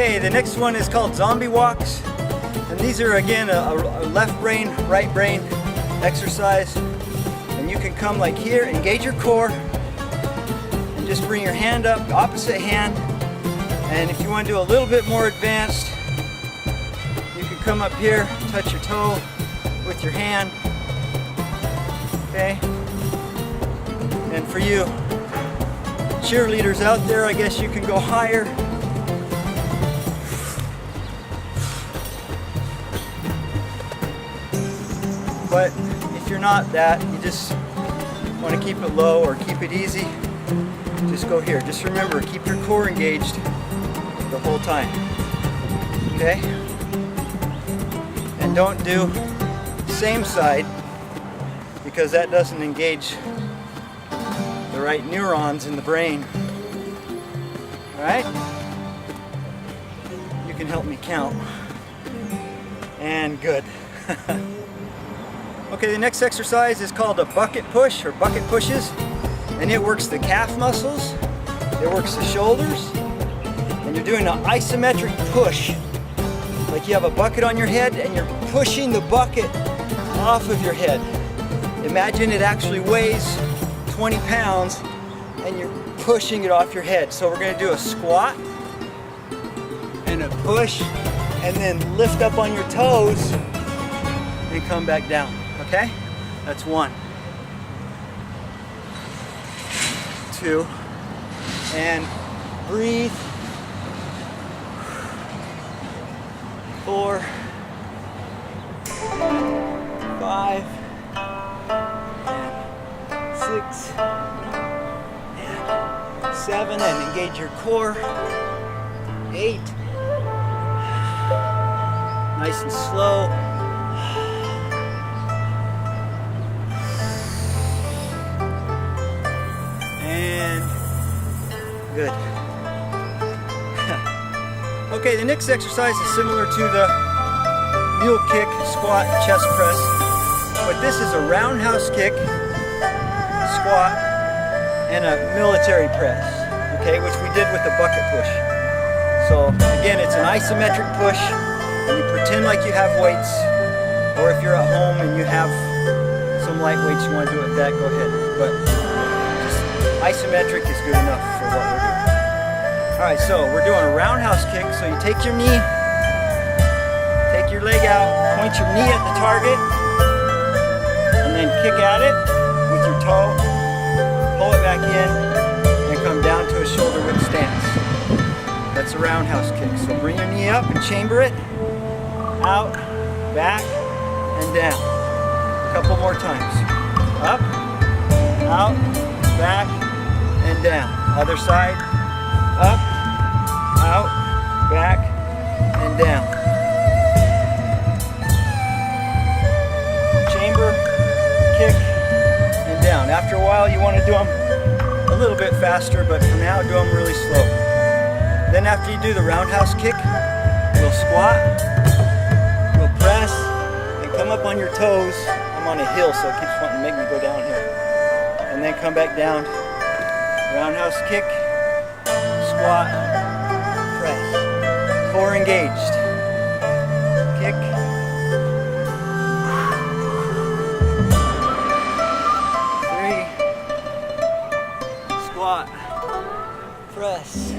Okay, the next one is called zombie walks. And these are again a left brain, right brain exercise. And you can come like here, engage your core, and just bring your hand up, opposite hand. And if you want to do a little bit more advanced, you can come up here, touch your toe with your hand. Okay? And for you cheerleaders out there, I guess you can go higher. But if you're not that, you just want to keep it low or keep it easy, just go here. Just remember, keep your core engaged the whole time. Okay? And don't do same side, because that doesn't engage the right neurons in the brain. Alright? You can help me count. And good. Okay, the next exercise is called a bucket push, or bucket pushes, and it works the calf muscles, it works the shoulders, and you're doing an isometric push. Like you have a bucket on your head and you're pushing the bucket off of your head. Imagine it actually weighs 20 pounds and you're pushing it off your head. So we're going to do a squat and a push and then lift up on your toes and come back down. Okay? That's 1, 2, and breathe. 4, 5, 6, and 7, and engage your core. 8, nice and slow. And good. Okay, the next exercise is similar to the mule kick, squat, chest press, but this is a roundhouse kick, squat, and a military press, okay, which we did with the bucket push. So again, it's an isometric push, and you pretend like you have weights, or if you're at home and you have some light weights you want to do with that, go ahead. But just isometric is good enough for what we're doing. Alright, so we're doing a roundhouse kick, so you take your knee, take your leg out, point your knee at the target, and then kick at it with your toe, pull it back in, and come down to a shoulder width stance. That's a roundhouse kick. So bring your knee up and chamber it, out, back, and down. A couple more times. Up, out, back, and down. Other side, up, out, back, and down. Chamber, kick, and down. After a while you want to do them a little bit faster, but for now do them really slow. Then after you do the roundhouse kick, we'll squat, we'll press, and come up on your toes. I'm on a hill, so it keeps wanting to make me go down here. And then come back down. Roundhouse kick, squat, press. Core engaged. Kick. Squat, press.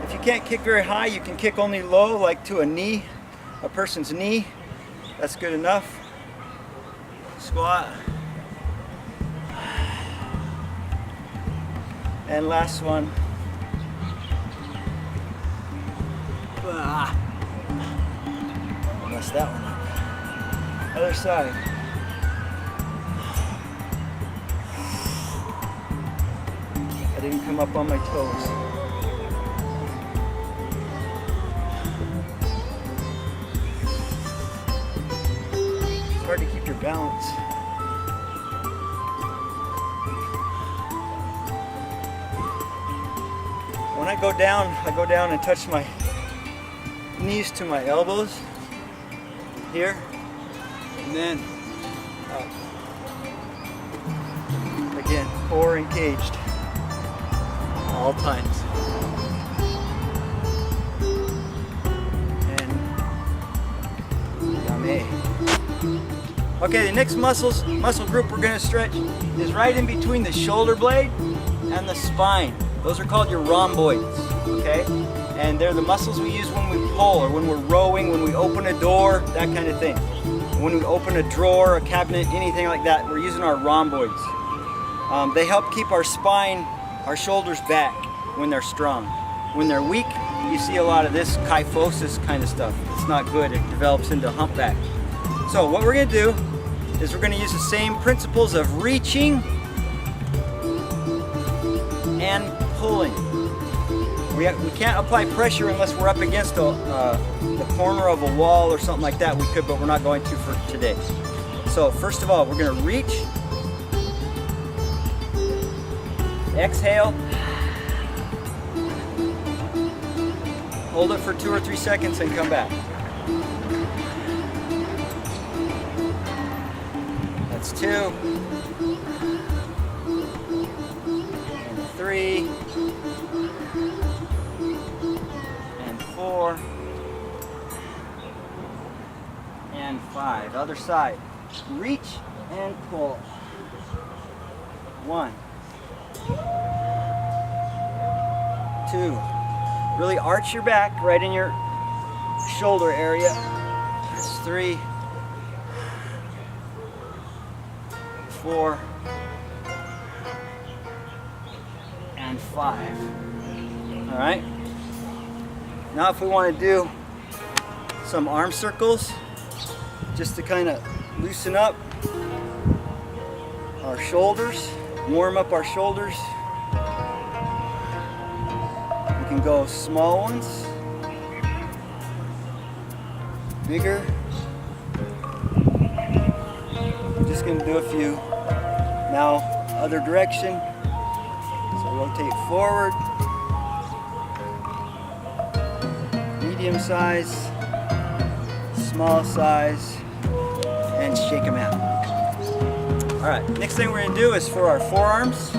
If you can't kick very high, you can kick only low, like to a knee, a person's knee. That's good enough. Squat. And last one. Messed that one up. Other side. I didn't come up on my toes. It's hard to keep your balance. When I go down and touch my knees to my elbows here, and then up. Again, core engaged all times. Hey. Okay, the next muscle group we're gonna stretch is right in between the shoulder blade and the spine. Those are called your rhomboids, okay? And they're the muscles we use when we pull or when we're rowing, when we open a door, that kind of thing. When we open a drawer, a cabinet, anything like that, we're using our rhomboids. They help keep our spine, our shoulders back when they're strong. When they're weak, you see a lot of this kyphosis kind of stuff. It's not good, it develops into humpback. So what we're gonna do is we're gonna use the same principles of reaching and pulling. We can't apply pressure unless we're up against the corner of a wall or something like that. We could, but we're not going to for today. So first of all, we're gonna reach, exhale, hold it for 2 or 3 seconds and come back. That's 2, and 3, and 4, and 5. Other side. Reach and pull. 1, 2. Really arch your back right in your shoulder area. That's 3, 4, and 5. All right. Now if we want to do some arm circles, just to kind of loosen up our shoulders, warm up our shoulders, we can go small ones, bigger. Just going to do a few. Now, other direction. So rotate forward. Medium size, small size, and shake them out. All right, next thing we're going to do is for our forearms,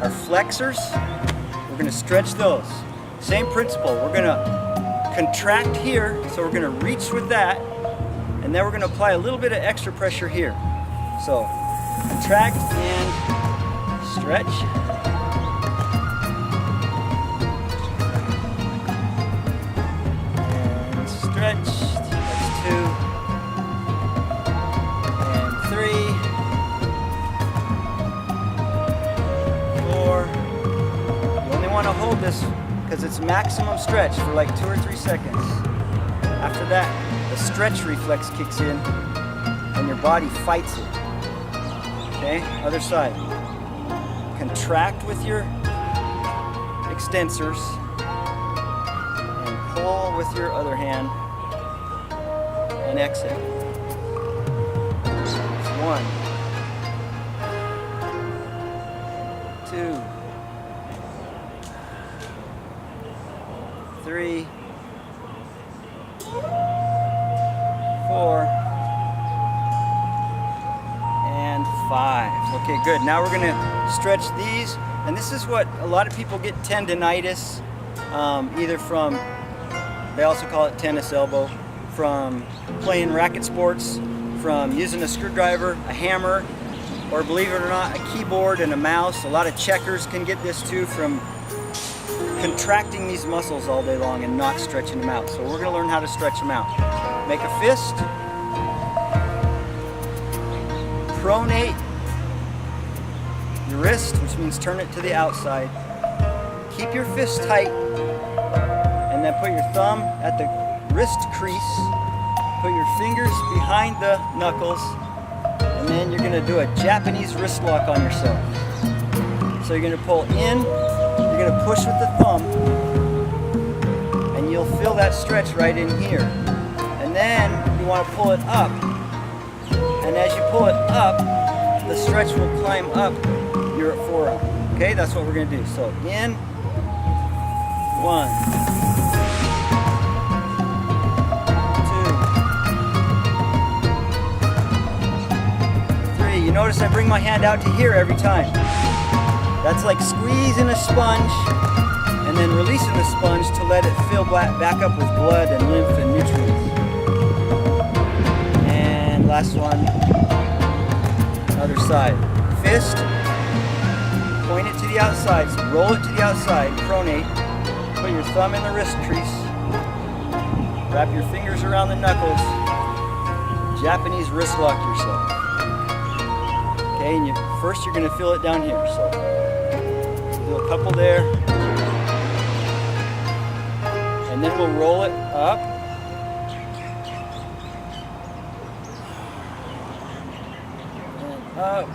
our flexors, we're going to stretch those. Same principle. We're going to contract here, so we're going to reach with that, and then we're going to apply a little bit of extra pressure here. So, contract and stretch. And stretch. That's 2. And 3. 4. You only want to hold this because it's maximum stretch for like 2 or 3 seconds. After that, the stretch reflex kicks in and your body fights it. Okay, other side. Contract with your extensors and pull with your other hand and exhale. 1, 2, 3, 4, and 5. Okay, good. Now we're going to stretch these, and this is what a lot of people get tendonitis, either from, they also call it tennis elbow, from playing racket sports, from using a screwdriver, a hammer, or believe it or not, a keyboard and a mouse. A lot of checkers can get this too from contracting these muscles all day long and not stretching them out. So we're going to learn how to stretch them out. Make a fist. Pronate your wrist, which means turn it to the outside. Keep your fist tight, and then put your thumb at the wrist crease. Put your fingers behind the knuckles, and then you're going to do a Japanese wrist lock on yourself. So you're going to pull in, you're going to push with the thumb, and you'll feel that stretch right in here. And then you want to pull it up. And as you pull it up, the stretch will climb up your forearm. Okay, that's what we're going to do. So in, 1, 2, 3. You notice I bring my hand out to here every time. That's like squeezing a sponge and then releasing the sponge to let it fill back up with blood and lymph and nutrients. Last one, other side. Fist, point it to the outside, so roll it to the outside, pronate, put your thumb in the wrist crease, wrap your fingers around the knuckles, Japanese wrist lock yourself. Okay, and first you're going to feel it down here, so do a couple there, and then we'll roll it up. Up,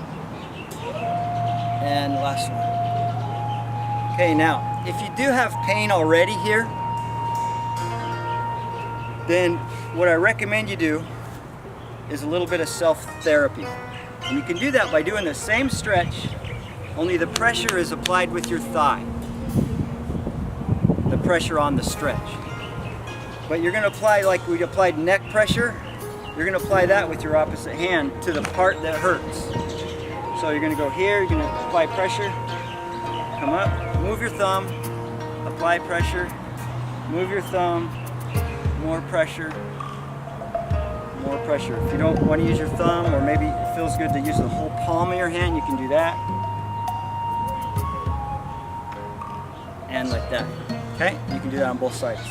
and last one. Okay, now if you do have pain already here, then what I recommend you do is a little bit of self-therapy. And you can do that by doing the same stretch, only the pressure is applied with your thigh. The pressure on the stretch. But you're going to apply, like we applied neck pressure, you're going to apply that with your opposite hand to the part that hurts. So you're going to go here, you're going to apply pressure, come up, move your thumb, apply pressure, move your thumb, more pressure, more pressure. If you don't want to use your thumb, or maybe it feels good to use the whole palm of your hand, you can do that. And like that. Okay? You can do that on both sides.